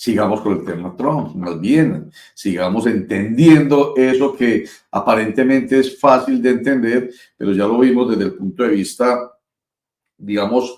sigamos con el tema Trump, más bien, sigamos entendiendo eso que aparentemente es fácil de entender, pero ya lo vimos desde el punto de vista, digamos,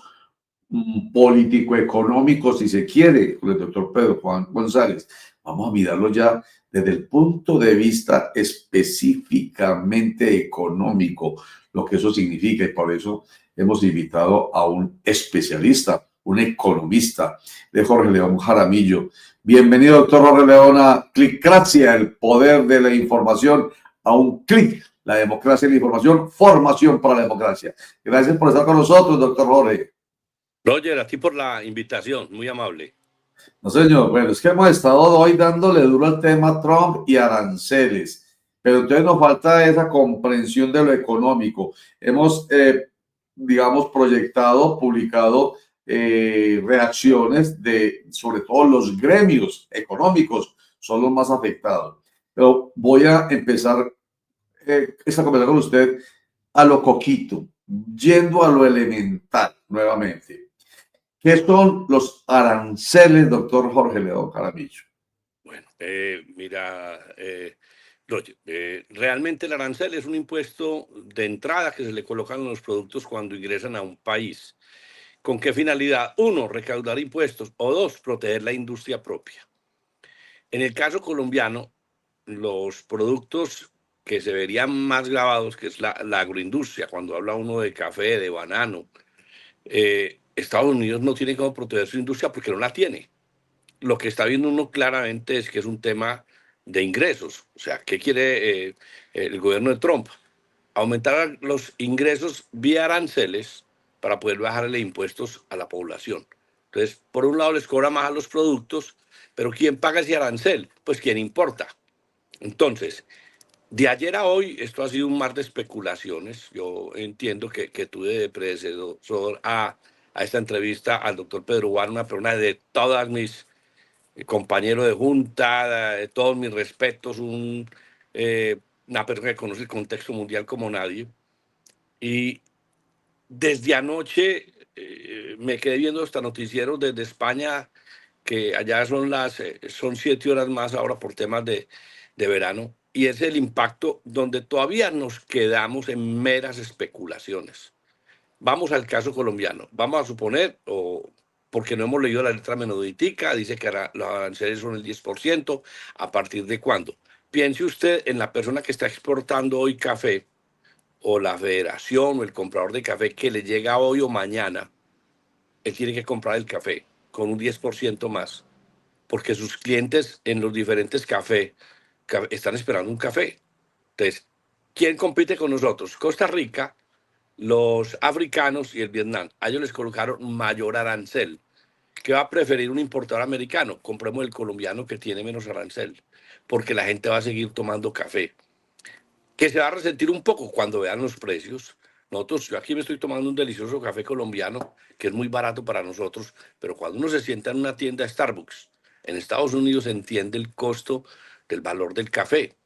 político-económico, si se quiere, con el doctor Pedro Juan González. Vamos a mirarlo ya desde el punto de vista específicamente económico, lo que eso significa, y por eso hemos invitado a un especialista, un economista, de Jorge León Jaramillo. Bienvenido, doctor Jorge León, a Clicracia, el poder de la información a un clic. La democracia y la información, formación para la democracia. Gracias por estar con nosotros, doctor Jorge. Roger, a ti por la invitación, muy amable. No, señor, bueno, es que hemos estado hoy dándole duro al tema Trump y aranceles, pero entonces nos falta esa comprensión de lo económico. Hemos, digamos, proyectado, publicado reacciones de, sobre todo los gremios económicos, son los más afectados. Pero voy a empezar esta conversación con usted a lo coquito, yendo a lo elemental nuevamente. ¿Qué son los aranceles, doctor Jorge León Jaramillo? Bueno, mira, Roger, realmente el arancel es un impuesto de entrada que se le colocan a los productos cuando ingresan a un país. ¿Con qué finalidad? Uno, recaudar impuestos, o dos, proteger la industria propia. En el caso colombiano, los productos que se verían más grabados, que es la agroindustria, cuando habla uno de café, de banano, Estados Unidos no tiene cómo proteger su industria porque no la tiene. Lo que está viendo uno claramente es que es un tema de ingresos. O sea, ¿qué quiere el gobierno de Trump? Aumentar los ingresos vía aranceles para poder bajarle impuestos a la población. Entonces, por un lado les cobra más a los productos, pero ¿quién paga ese arancel? Pues quien importa. Entonces, de ayer a hoy, esto ha sido un mar de especulaciones. Yo entiendo que tuve de predecesor a esta entrevista al doctor Pedro Juan, una persona de todas mis compañero de junta, de todos mis respetos, una persona que conoce el contexto mundial como nadie. Y desde anoche me quedé viendo hasta noticieros desde España, que allá son 7 horas más ahora por temas de verano, y es el impacto donde todavía nos quedamos en meras especulaciones. Vamos al caso colombiano. Vamos a suponer, porque no hemos leído la letra menudítica, dice que los aranceles son el 10%. ¿A partir de cuándo? Piense usted en la persona que está exportando hoy café, o la federación, o el comprador de café que le llega hoy o mañana. Él tiene que comprar el café con un 10% más, porque sus clientes en los diferentes cafés están esperando un café. Entonces, ¿quién compite con nosotros? Costa Rica, los africanos y el Vietnam. A ellos les colocaron mayor arancel. ¿Qué va a preferir un importador americano? Compremos el colombiano que tiene menos arancel, porque la gente va a seguir tomando café. Que se va a resentir un poco cuando vean los precios. Yo aquí me estoy tomando un delicioso café colombiano, que es muy barato para nosotros, pero cuando uno se sienta en una tienda Starbucks, en Estados Unidos se entiende el costo del valor del café.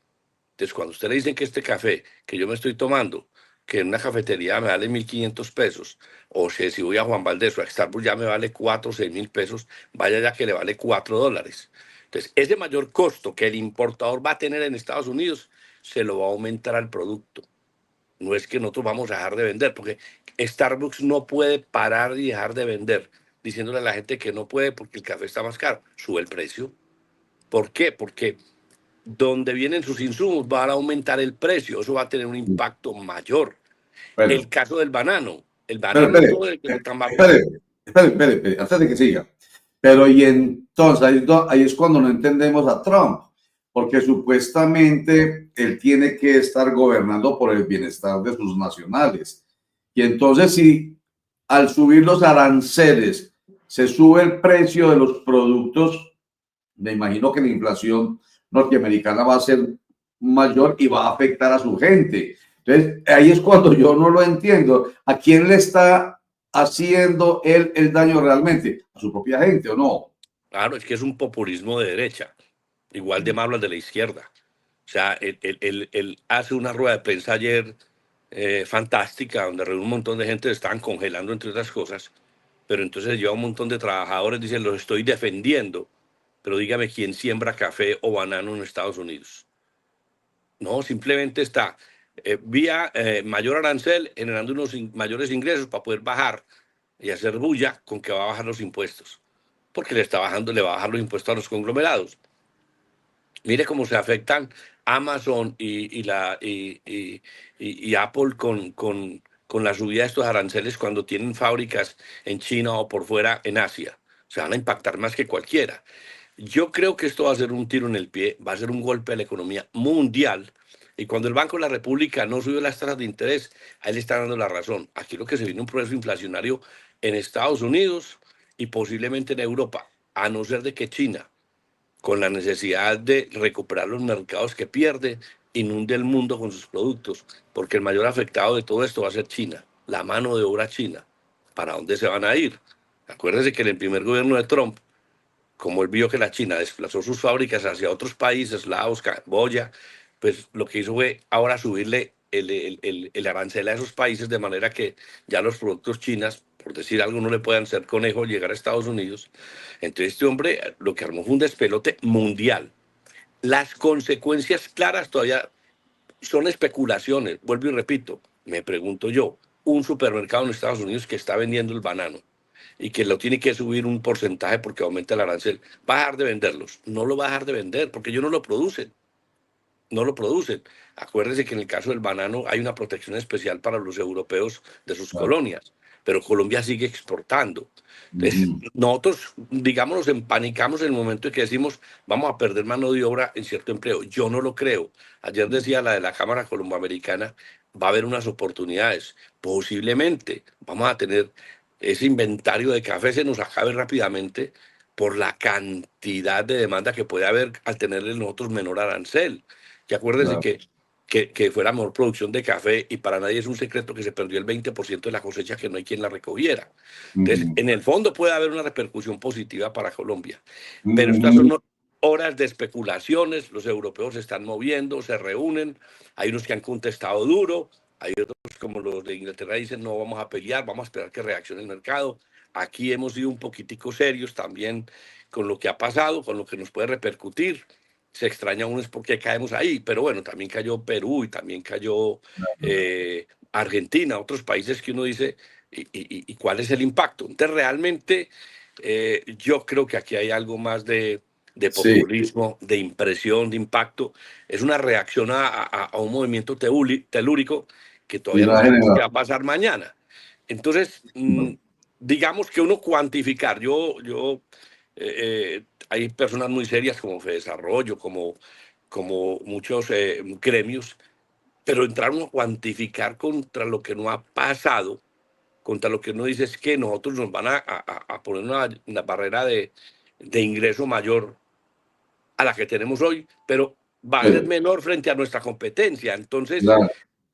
Entonces, cuando usted le dicen que este café que yo me estoy tomando, que en una cafetería me vale 1.500 pesos, o sea, si voy a Juan Valdez o a Starbucks ya me vale 4 o 6 mil pesos, vaya ya que le vale $4. Entonces, ese mayor costo que el importador va a tener en Estados Unidos, se lo va a aumentar al producto. No es que nosotros vamos a dejar de vender, porque Starbucks no puede parar y dejar de vender, diciéndole a la gente que no puede porque el café está más caro. Sube el precio. ¿Por qué? Porque donde vienen sus insumos van a aumentar el precio, eso va a tener un impacto mayor. Bueno, El caso del banano, el espere, banano espere, todo el que se está bajo. espere, espere, antes de que siga. Pero y entonces, ahí es cuando no entendemos a Trump, porque supuestamente él tiene que estar gobernando por el bienestar de sus nacionales. Y entonces, si al subir los aranceles se sube el precio de los productos, me imagino que la inflación norteamericana va a ser mayor y va a afectar a su gente. Entonces, ahí es cuando yo no lo entiendo. ¿A quién le está haciendo él el daño realmente? ¿A su propia gente o no? Claro, es que es un populismo de derecha, igual de malo al de la izquierda. O sea, él hace una rueda de prensa ayer fantástica, donde reúne un montón de gente, están congelando entre otras cosas, pero entonces lleva un montón de trabajadores, dicen, los estoy defendiendo. pero dígame quién siembra café o banano en Estados Unidos. No, simplemente está vía mayor arancel generando unos mayores ingresos para poder bajar y hacer bulla con que va a bajar los impuestos, porque le va a bajar los impuestos a los conglomerados. Mire cómo se afectan Amazon y Apple con la subida de estos aranceles cuando tienen fábricas en China o por fuera en Asia. Se van a impactar más que cualquiera. Yo creo que esto va a ser un tiro en el pie, va a ser un golpe a la economía mundial. Y cuando el Banco de la República no subió las tasas de interés, ahí le está dando la razón. Aquí lo que se viene un proceso inflacionario en Estados Unidos y posiblemente en Europa, a no ser de que China, con la necesidad de recuperar los mercados que pierde, inunde el mundo con sus productos, porque el mayor afectado de todo esto va a ser China, la mano de obra china. ¿Para dónde se van a ir? Acuérdense que en el primer gobierno de Trump, como él vio que la China desplazó sus fábricas hacia otros países, Laos, Camboya, pues lo que hizo fue ahora subirle el arancel a esos países de manera que ya los productos chinos, por decir algo, no le puedan ser conejo llegar a Estados Unidos. Entonces este hombre lo que armó fue un despelote mundial. Las consecuencias claras todavía son especulaciones. Vuelvo y repito, me pregunto yo, un supermercado en Estados Unidos que está vendiendo el banano y que lo tiene que subir un porcentaje porque aumenta el arancel, ¿va a dejar de venderlos? No lo va a dejar de vender porque ellos no lo producen. No lo producen. Acuérdense que en el caso del banano hay una protección especial para los europeos de sus Claro. colonias, pero Colombia sigue exportando. Entonces, Ujú. nosotros, digamos, nos empanicamos en el momento en que decimos vamos a perder mano de obra en cierto empleo. Yo no lo creo. Ayer decía la de la Cámara Colomboamericana, va a haber unas oportunidades. Posiblemente vamos a tener ese inventario de café, se nos acabe rápidamente por la cantidad de demanda que puede haber al tenerle nosotros menor arancel. Que acuérdense Claro. que fue la mejor producción de café y para nadie es un secreto que se perdió el 20% de la cosecha que no hay quien la recogiera. Entonces, Ujú. en el fondo puede haber una repercusión positiva para Colombia, pero estas Ujú. son horas de especulaciones, los europeos se están moviendo, se reúnen, hay unos que han contestado duro, hay otros como los de Inglaterra dicen no vamos a pelear, vamos a esperar que reaccione el mercado. Aquí hemos sido un poquitico serios también con lo que ha pasado, con lo que nos puede repercutir. Se extraña uno es por qué caemos ahí, pero bueno, también cayó Perú y también cayó Argentina, otros países que uno dice, ¿y cuál es el impacto? Entonces, realmente yo creo que aquí hay algo más de Sí, populismo, de impresión, de impacto. Es una reacción a un movimiento telúrico que y todavía lo no ha sabemos qué va generado. a pasar mañana. Entonces, No. digamos que uno cuantificar, hay personas muy serias como Fedesarrollo, como muchos gremios, pero entrar uno a cuantificar contra lo que no ha pasado, contra lo que uno dice es que nosotros nos van a poner una barrera de ingreso mayor a la que tenemos hoy, pero va a ser Sí, menor frente a nuestra competencia. Entonces, claro.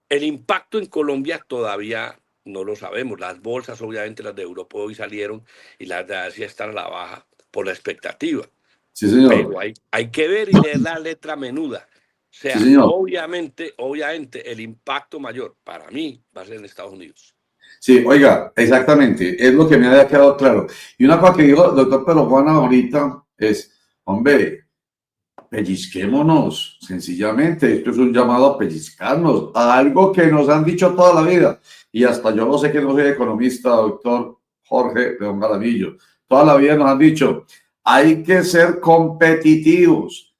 el impacto en Colombia todavía no lo sabemos. Las bolsas, obviamente, las de Europa hoy salieron y las de Asia están a la baja por la expectativa. Sí, señor. Pero hay que ver y leer la letra menuda. O Sí, sea, señor. obviamente, el impacto mayor para mí va a ser en Estados Unidos. Sí, oiga, exactamente, es lo que me había quedado claro. Y una cosa que dijo el doctor Pedro Juan ahorita es, hombre, pellizquémonos, sencillamente, esto es un llamado a pellizcarnos, a algo que nos han dicho toda la vida. Y hasta yo no sé que no soy economista, doctor Jorge León Garamillo, toda la vida nos han dicho, hay que ser competitivos.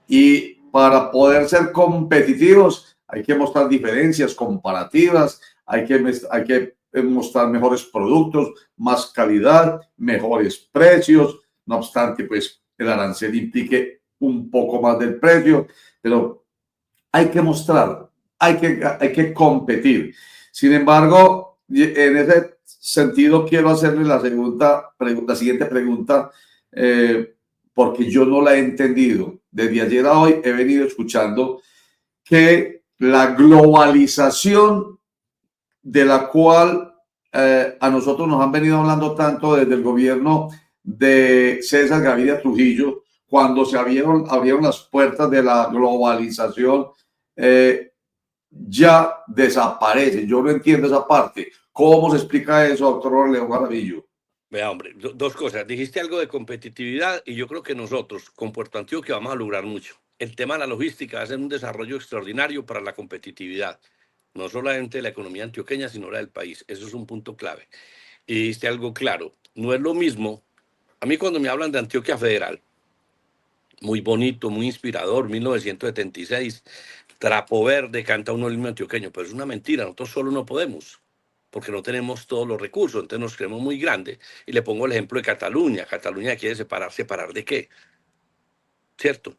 Y para poder ser competitivos hay que mostrar diferencias comparativas, hay que mostrar mejores productos, más calidad, mejores precios. No obstante, pues el arancel implique un poco más del precio, pero hay que mostrar, hay que competir. Sin embargo, en ese sentido quiero hacerle la siguiente pregunta, porque yo no la he entendido. Desde ayer a hoy he venido escuchando que la globalización de la cual a nosotros nos han venido hablando tanto desde el gobierno de César Gaviria Trujillo, cuando abrieron las puertas de la globalización, eh, ya desaparece. Yo no entiendo esa parte. ¿Cómo se explica eso, doctor León Garavillo? Vea, hombre, dos cosas. Dijiste algo de competitividad y yo creo que nosotros con Puerto Antioquia vamos a lograr mucho. El tema de la logística va a ser un desarrollo extraordinario para la competitividad, no solamente de la economía antioqueña, sino la del país. Eso es un punto clave. Y dijiste algo claro. No es lo mismo. A mí cuando me hablan de Antioquia Federal, muy bonito, muy inspirador, 1976, Trapo Verde, canta uno el himno antioqueño, pero es una mentira, nosotros solo no podemos, porque no tenemos todos los recursos, entonces nos creemos muy grandes. Y le pongo el ejemplo de Cataluña. Cataluña quiere separar, ¿separar de qué? ¿Cierto?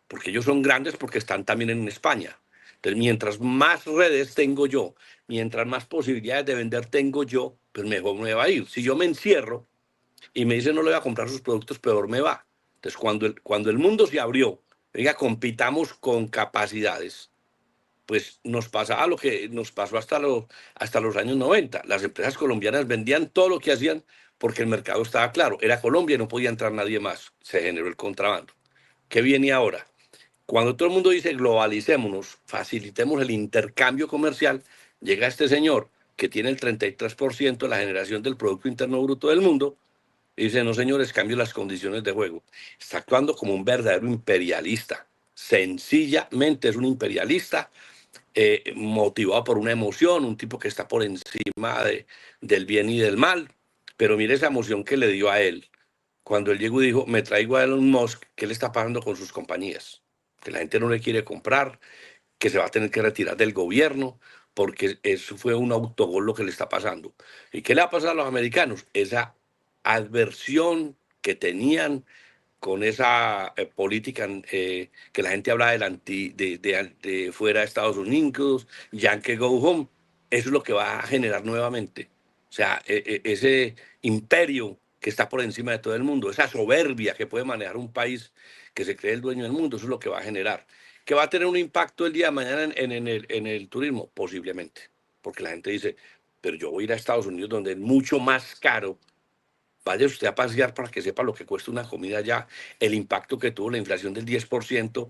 Porque ellos son grandes porque están también en España. Entonces, mientras más redes tengo yo, mientras más posibilidades de vender tengo yo, pues mejor me va a ir. Si yo me encierro y me dicen no le voy a comprar sus productos, peor me va. Entonces, cuando el mundo se abrió, venga, compitamos con capacidades, pues nos pasaba lo que nos pasó hasta los años 90. Las empresas colombianas vendían todo lo que hacían porque el mercado estaba claro. Era Colombia y no podía entrar nadie más. Se generó el contrabando. ¿Qué viene ahora? Cuando todo el mundo dice globalicémonos, facilitemos el intercambio comercial, llega este señor que tiene el 33% de la generación del Producto Interno Bruto del mundo y dice, no señores, cambio las condiciones de juego. Está actuando como un verdadero imperialista. Sencillamente es un imperialista motivado por una emoción, un tipo que está por encima del bien y del mal. Pero mire esa emoción que le dio a él cuando él llegó y dijo, me traigo a Elon Musk, ¿qué le está pasando con sus compañías? Que la gente no le quiere comprar, que se va a tener que retirar del gobierno, porque eso fue un autogol lo que le está pasando. ¿Y qué le ha pasado a los americanos? Esa adversión que tenían con esa política que la gente habla de fuera de Estados Unidos, Yankee Go Home, eso es lo que va a generar nuevamente. O sea, ese imperio que está por encima de todo el mundo, esa soberbia que puede manejar un país que se cree el dueño del mundo, eso es lo que va a generar. ¿Que va a tener un impacto el día de mañana en el turismo? Posiblemente, porque la gente dice, pero yo voy a ir a Estados Unidos donde es mucho más caro. Vaya usted a pasear para que sepa lo que cuesta una comida allá, el impacto que tuvo la inflación del 10%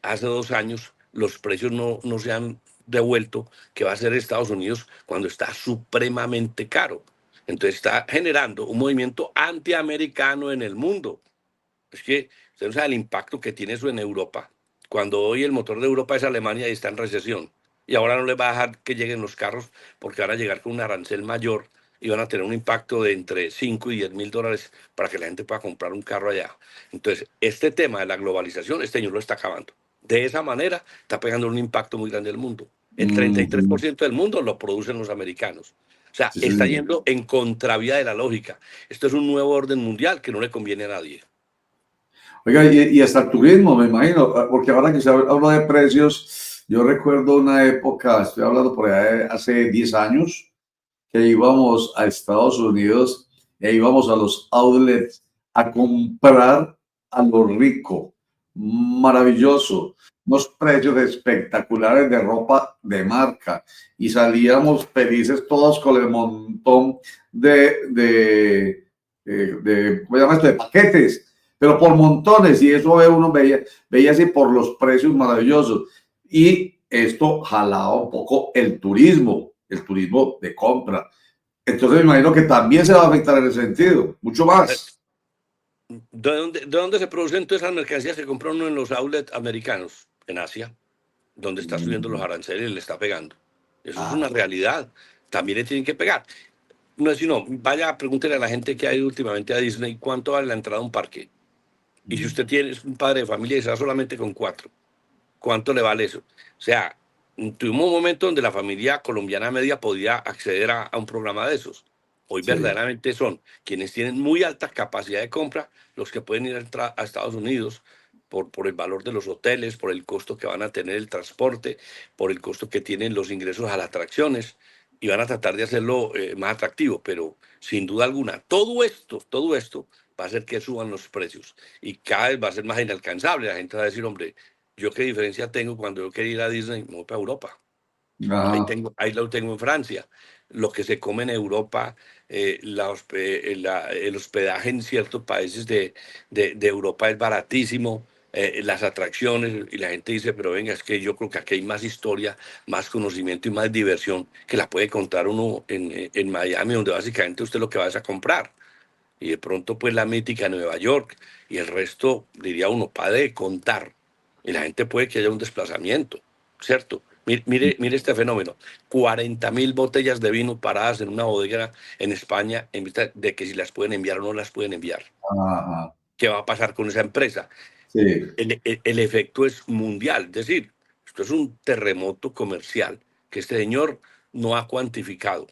hace 2 años, los precios no se han devuelto, que va a ser Estados Unidos cuando está supremamente caro. Entonces está generando un movimiento antiamericano en el mundo. Es que usted no sabe el impacto que tiene eso en Europa. Cuando hoy el motor de Europa es Alemania y está en recesión. Y ahora no les va a dejar que lleguen los carros porque van a llegar con un arancel mayor y van a tener un impacto de entre 5 y 10 mil dólares para que la gente pueda comprar un carro allá. Entonces, este tema de la globalización, este año lo está acabando. De esa manera, está pegando un impacto muy grande al mundo. El Ujú. 33% del mundo lo producen los americanos. O sea, Sí, está señor. yendo en contravía de la lógica. Esto es un nuevo orden mundial que no le conviene a nadie. Oiga, y hasta el turismo, me imagino, porque ahora que se habla de precios, yo recuerdo una época, estoy hablando por allá de hace 10 años, que íbamos a Estados Unidos e íbamos a los outlets a comprar a lo rico, maravilloso, unos precios espectaculares de ropa de marca y salíamos felices todos con el montón ¿cómo se llama esto? De paquetes, pero por montones y eso uno veía así por los precios maravillosos y esto jalaba un poco el turismo de compra. Entonces me imagino que también se va a afectar en ese sentido, mucho más. De dónde se producen todas esas mercancías que compra uno en los outlets americanos? En Asia, donde está subiendo los Mm. aranceles y le está pegando. Eso es una Ah, realidad. También le tienen que pegar. No es sino, vaya, pregúntele a la gente que ha ido últimamente a Disney cuánto vale la entrada a un parque. Y si usted tiene, es un padre de familia y se va solamente con cuatro, ¿cuánto le vale eso? O sea, tuvimos un momento donde la familia colombiana media podía acceder a un programa de esos. Hoy sí. verdaderamente son quienes tienen muy alta capacidad de compra los que pueden ir a Estados Unidos por el valor de los hoteles, por el costo que van a tener el transporte, por el costo que tienen los ingresos a las atracciones y van a tratar de hacerlo más atractivo. Pero sin duda alguna, todo esto va a hacer que suban los precios y cada vez va a ser más inalcanzable. La gente va a decir, hombre, ¿yo qué diferencia tengo cuando yo quería ir a Disney? Me voy para Europa. Ajá. Ahí lo tengo en Francia. Lo que se come en Europa, el hospedaje en ciertos países de Europa es baratísimo, las atracciones, y la gente dice, pero venga, es que yo creo que aquí hay más historia, más conocimiento y más diversión que la puede contar uno en Miami, donde básicamente usted lo que va es a comprar. y de pronto pues la mítica Nueva York, y el resto, diría uno, para de contar. Y la gente puede que haya un desplazamiento, ¿cierto? Mire este fenómeno. 40.000 botellas de vino paradas en una bodega en España en vista de que si las pueden enviar o no las pueden enviar. Ajá, ¿Qué va a pasar con esa empresa? sí, El efecto es mundial, es decir, esto es un terremoto comercial que este señor no ha cuantificado.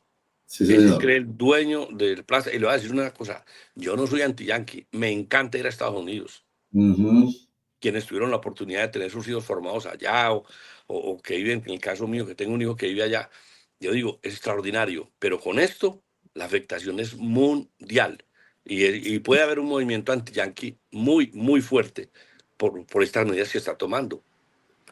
sí, Él se señor. cree el dueño del plaza. Y le voy a decir una cosa, yo no soy anti-yankee, me encanta ir a Estados Unidos. Ujú, Quienes tuvieron la oportunidad de tener sus hijos formados allá o que viven, en el caso mío, que tengo un hijo que vive allá, yo digo, es extraordinario, pero con esto la afectación es mundial y puede haber un movimiento anti-yankee muy, muy fuerte por estas medidas que está tomando.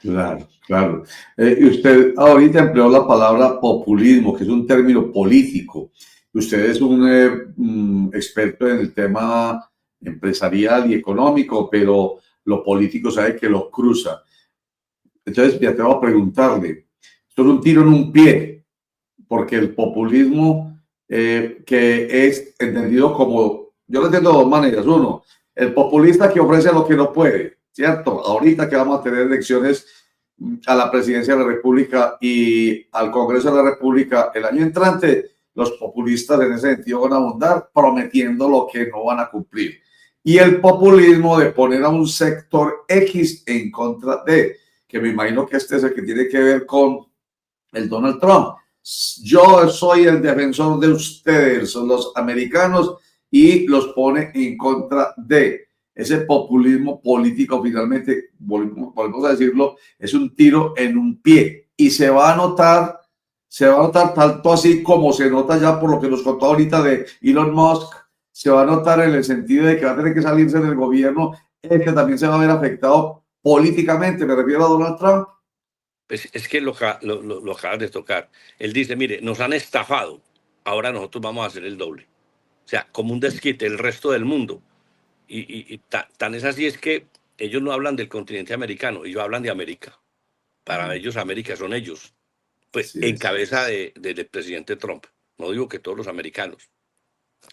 claro, claro. Y usted ahorita empleó la palabra populismo, que es un término político. Usted es un experto en el tema empresarial y económico, pero lo político sabe que lo cruza. Entonces, ya te voy a preguntarle, esto es un tiro en un pie, porque el populismo, que es entendido como, yo lo entiendo de dos maneras. Uno, el populista que ofrece lo que no puede, ¿cierto? Ahorita que vamos a tener elecciones a la presidencia de la República y al Congreso de la República el año entrante, los populistas en ese sentido van a abundar prometiendo lo que no van a cumplir. Y el populismo de poner a un sector X en contra de, que me imagino que este es el que tiene que ver con el Donald Trump. Yo soy el defensor de ustedes, son los americanos, y los pone en contra de ese populismo político. Finalmente, volvemos a decirlo, es un tiro en un pie y se va a notar tanto así como se nota ya por lo que nos contó ahorita de Elon Musk, se va a notar en el sentido de que va a tener que salirse del gobierno, que también se va a ver afectado políticamente, me refiero a Donald Trump. Pues es que lo acabas de tocar. Él dice, mire, nos han estafado, ahora nosotros vamos a hacer el doble. O sea, como un desquite, el resto del mundo. Tan es así es que ellos no hablan del continente americano, ellos hablan de América. Para ellos América son ellos, pues Sí, en es. cabeza del presidente Trump. No digo que todos los americanos.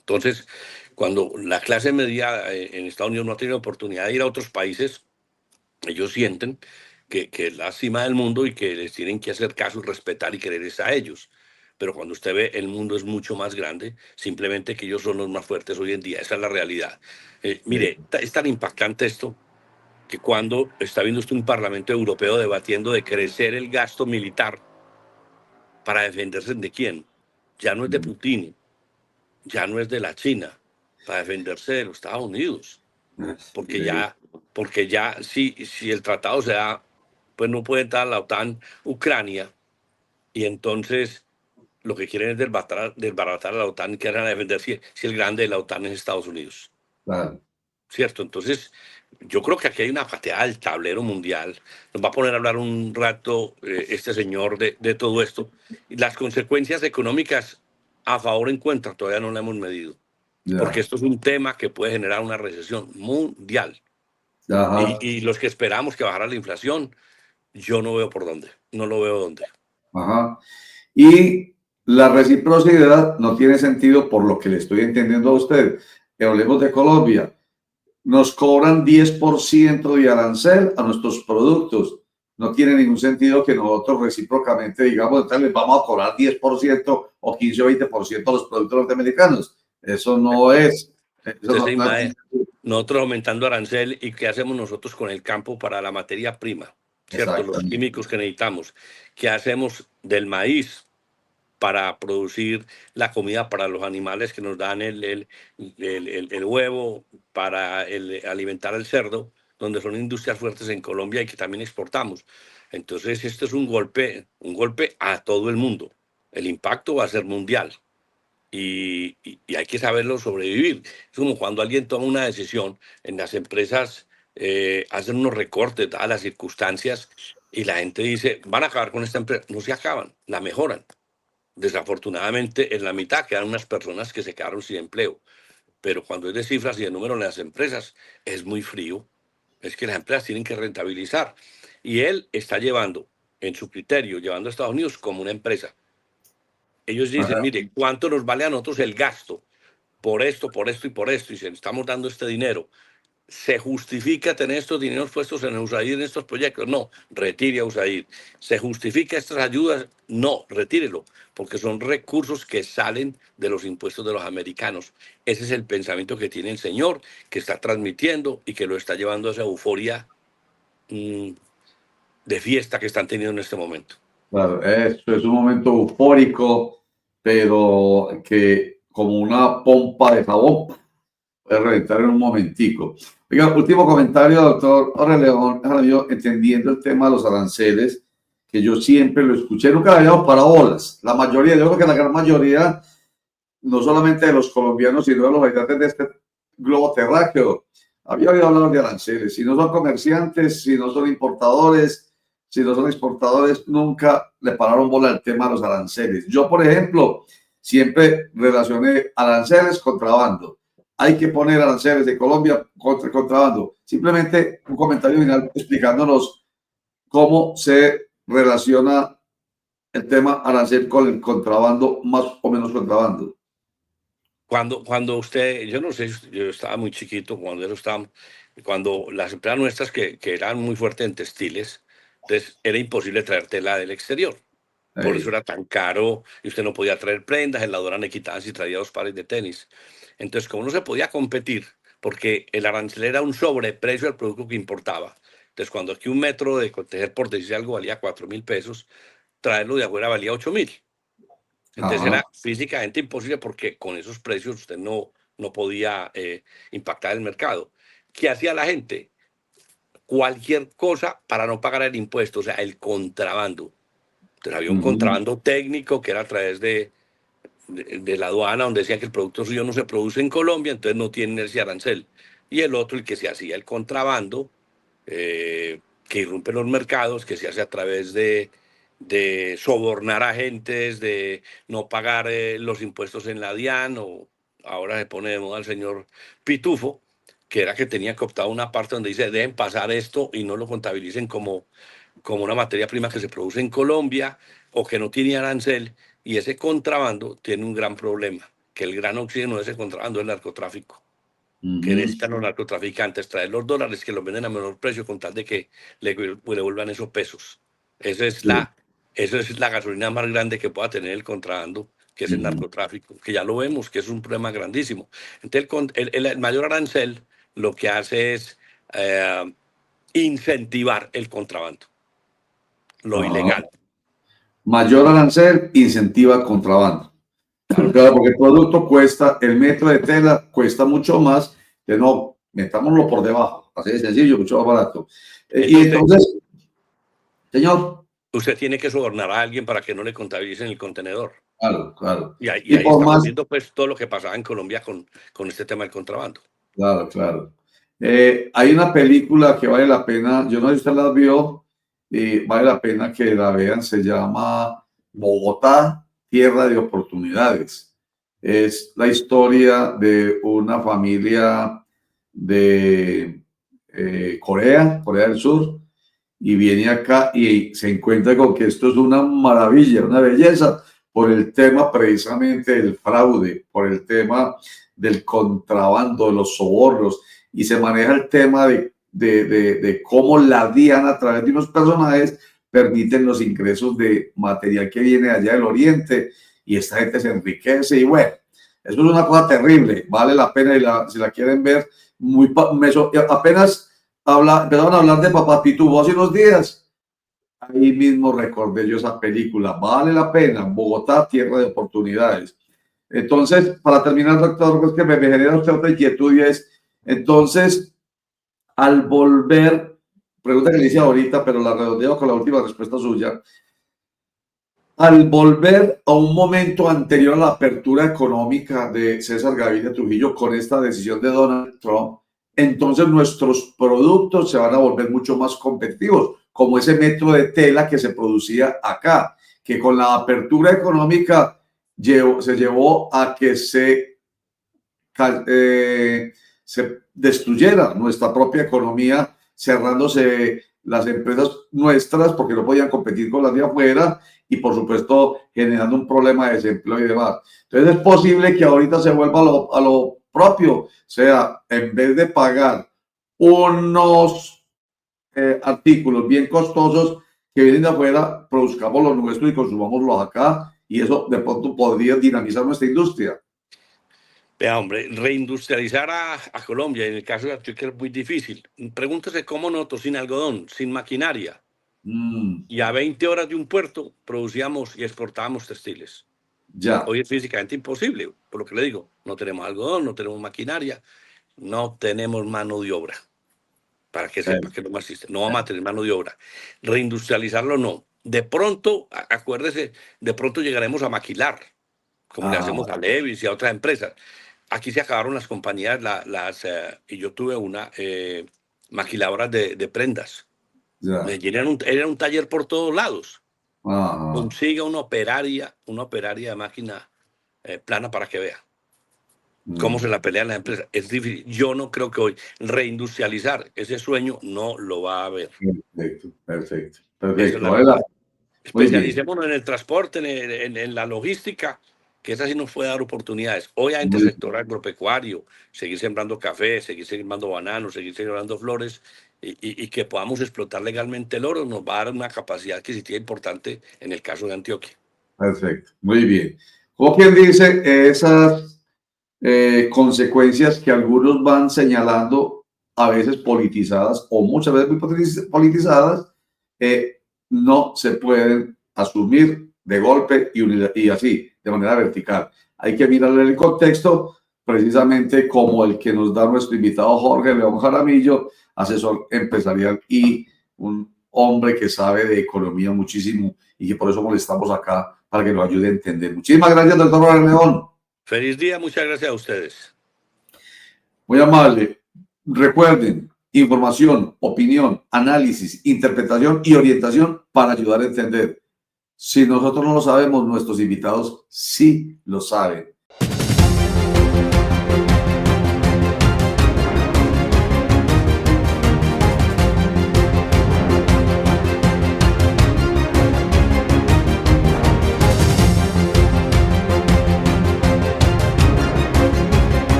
Entonces, cuando la clase media en Estados Unidos no ha tenido oportunidad de ir a otros países, ellos sienten que es la cima del mundo y que les tienen que hacer caso y respetar y quererles a ellos. Pero cuando usted ve, el mundo es mucho más grande, simplemente que ellos son los más fuertes hoy en día. Esa es la realidad. Mire, es tan impactante esto que cuando está viendo usted un Parlamento Europeo debatiendo de crecer el gasto militar para defenderse de quién, ya no es de Putin, ya no es de la China, para defenderse de los Estados Unidos, porque Increíble. ya, porque ya si el tratado se da, pues no puede entrar a la OTAN Ucrania, y entonces lo que quieren es desbaratar a la OTAN y quieren defender si el grande de la OTAN es Estados Unidos. Claro. ¿Cierto? Entonces, yo creo que aquí hay una pateada del tablero mundial. Nos va a poner a hablar un rato este señor de todo esto. Y las consecuencias económicas a favor o en contra todavía no la hemos medido, porque Ya. esto es un tema que puede generar una recesión mundial. Ajá. Y los que esperamos que bajara la inflación, yo no veo por dónde, no lo veo dónde. Ajá. Y la reciprocidad no tiene sentido por lo que le estoy entendiendo a usted. Que hablemos de Colombia. Nos cobran 10% de arancel a nuestros productos. No tiene ningún sentido que nosotros recíprocamente digamos, entonces les vamos a cobrar 10% o 15 o 20% a los productos norteamericanos. Eso no es. Eso Usted se no imagina, es. nosotros aumentando arancel y qué hacemos nosotros con el campo para la materia prima, ¿cierto? Los Exactamente. químicos que necesitamos. ¿Qué hacemos del maíz para producir la comida para los animales que nos dan el huevo, para alimentar al cerdo, donde son industrias fuertes en Colombia y que también exportamos? Entonces, esto es un golpe a todo el mundo. El impacto va a ser mundial y hay que saberlo sobrevivir. Es como cuando alguien toma una decisión en las empresas, hacen unos recortes dadas las circunstancias y la gente dice, van a acabar con esta empresa. No se acaban, la mejoran. Desafortunadamente, en la mitad quedan unas personas que se quedaron sin empleo. Pero cuando es de cifras y de números en las empresas, es muy frío. Es que las empresas tienen que rentabilizar. Y él está llevando, en su criterio, llevando a Estados Unidos como una empresa. Ellos dicen, Ajá. mire, ¿cuánto nos vale a nosotros el gasto? por esto, y por esto, y se estamos dando este dinero, ¿se justifica tener estos dineros puestos en USAID en estos proyectos? No, retire a USAID. ¿Se justifica estas ayudas? No, retírelo, porque son recursos que salen de los impuestos de los americanos. Ese es el pensamiento que tiene el señor, que está transmitiendo y que lo está llevando a esa euforia de fiesta que están teniendo en este momento. Claro, esto es un momento eufórico, pero que como una pompa de jabón puede reventar en un momentico. Oiga, último comentario, doctor Orleón, yo entendiendo el tema de los aranceles, que yo siempre lo escuché, nunca le había dado para bolas. La mayoría, yo creo que la gran mayoría, no solamente de los colombianos, sino de los habitantes de este globo terráqueo, había oído hablar de aranceles. Si no son comerciantes, si no son importadores, si no son exportadores, nunca le pararon bola al tema de los aranceles. Yo, por ejemplo, siempre relacioné aranceles, contrabando. Hay que poner aranceles de Colombia contra el contrabando. Simplemente un comentario final explicándonos cómo se relaciona el tema arancel con el contrabando, más o menos contrabando. Cuando usted, yo no sé, yo estaba muy chiquito cuando las empresas nuestras que eran muy fuertes en textiles, entonces era imposible traer tela del exterior. Por eso era tan caro y usted no podía traer prendas, en la aduana le quitaban si traía 2 pares de tenis. Entonces, como no se podía competir, porque el arancel era un sobreprecio al producto que importaba. Entonces, cuando aquí un metro de tejer, por decir algo, valía 4.000 pesos, traerlo de afuera valía 8.000. Entonces Ajá. era físicamente imposible porque con esos precios usted no podía impactar el mercado. ¿Qué hacía la gente? Cualquier cosa para no pagar el impuesto, o sea, el contrabando. Entonces había un contrabando técnico que era a través de la aduana, donde decía que el producto suyo no se produce en Colombia, entonces no tiene ese arancel. Y el otro, el que se hacía el contrabando, que irrumpe los mercados, que se hace a través de sobornar agentes, de no pagar los impuestos en la DIAN, o ahora se pone de moda el señor Pitufo, que era que tenía que optar una parte donde dice, deben pasar esto y no lo contabilicen como una materia prima que se produce en Colombia o que no tiene arancel, y ese contrabando tiene un gran problema, que el gran oxígeno de ese contrabando es el narcotráfico, que necesitan los narcotraficantes traer los dólares que los venden a menor precio con tal de que le vuelvan esos pesos. Esa es la gasolina más grande que pueda tener el contrabando, que es el narcotráfico, que ya lo vemos, que es un problema grandísimo. Entonces, el mayor arancel lo que hace es incentivar el contrabando, lo ilegal. Mayor arancel incentiva contrabando. Claro que Claro, sí. porque el producto cuesta, el metro de tela cuesta mucho más, que no, metámoslo por debajo, así de sencillo, mucho más barato. Y Entonces, entonces, señor, usted tiene que sobornar a alguien para que no le contabilicen el contenedor. claro, claro. Y Y ahí por estamos más, viendo pues todo lo que pasaba en Colombia con este tema del contrabando. claro, claro. Hay una película que vale la pena, yo no sé si usted la vio, vale la pena que la vean, se llama Bogotá, Tierra de Oportunidades. Es la historia de una familia de Corea del Sur, y viene acá y se encuentra con que esto es una maravilla, una belleza, por el tema precisamente del fraude, por el tema del contrabando, de los sobornos, y se maneja el tema de cómo la DIAN a través de unos personajes permiten los ingresos de material que viene allá del Oriente, y esta gente se enriquece, y bueno, eso es una cosa terrible, vale la pena, y si la quieren ver, apenas empezaron a hablar de Papá Pitufo hace unos días. Ahí mismo recordé yo esa película. Vale la pena. Bogotá, tierra de oportunidades. Entonces, para terminar, doctor, pues que me genera usted otra inquietud, y es, entonces, al volver, pregunta que le hice ahorita, pero la redondeo con la última respuesta suya, al volver a un momento anterior a la apertura económica de César Gaviria Trujillo con esta decisión de Donald Trump, entonces nuestros productos se van a volver mucho más competitivos, como ese metro de tela que se producía acá, que con la apertura económica se llevó a que se destruyera nuestra propia economía, cerrándose las empresas nuestras porque no podían competir con las de afuera y por supuesto generando un problema de desempleo y demás. Entonces es posible que ahorita se vuelva a lo propio, o sea, en vez de pagar unos artículos bien costosos que vienen de afuera, produzcamos los nuestros y consumámoslos acá y eso de pronto podría dinamizar nuestra industria. Vea, hombre, reindustrializar a Colombia, en el caso de Antioquia es muy difícil. Pregúntese cómo nosotros sin algodón, sin maquinaria, y a 20 horas de un puerto producíamos y exportábamos textiles. Ya. Hoy es físicamente imposible, por lo que le digo, no tenemos algodón, no tenemos maquinaria, no tenemos mano de obra. Para que sepa que no existe, no vamos a tener mano de obra. Reindustrializarlo no. De pronto, acuérdese, de pronto llegaremos a maquilar, como le hacemos a Levi's y a otras empresas. Aquí se acabaron las compañías, y yo tuve una maquiladoras de prendas. Ya. Medellín era un taller por todos lados. Ajá. Consiga una operaria de máquina plana para que vea cómo se la pelean las empresas. Es difícil. Yo no creo que hoy reindustrializar ese sueño no lo va a haber. Perfecto, perfecto, Esa es perfecto. la verdad. Muy bien. Especialicémonos en el transporte, en la logística, que esa sí nos puede dar oportunidades. Obviamente el sector agropecuario, seguir sembrando café, seguir sembrando bananos, seguir sembrando flores, y que podamos explotar legalmente el oro, nos va a dar una capacidad adquisitiva importante en el caso de Antioquia. Perfecto, muy bien. Como quien dice, esas consecuencias que algunos van señalando, a veces politizadas o muchas veces muy politizadas, no se pueden asumir de golpe y así, de manera vertical. Hay que mirar el contexto, precisamente como el que nos da nuestro invitado Jorge León Jaramillo, asesor empresarial y un hombre que sabe de economía muchísimo y que por eso molestamos acá para que nos ayude a entender. Muchísimas gracias, doctor Jorge León. Feliz día, muchas gracias a ustedes. Muy amable. Recuerden, información, opinión, análisis, interpretación y orientación para ayudar a entender. Si nosotros no lo sabemos, nuestros invitados sí lo saben.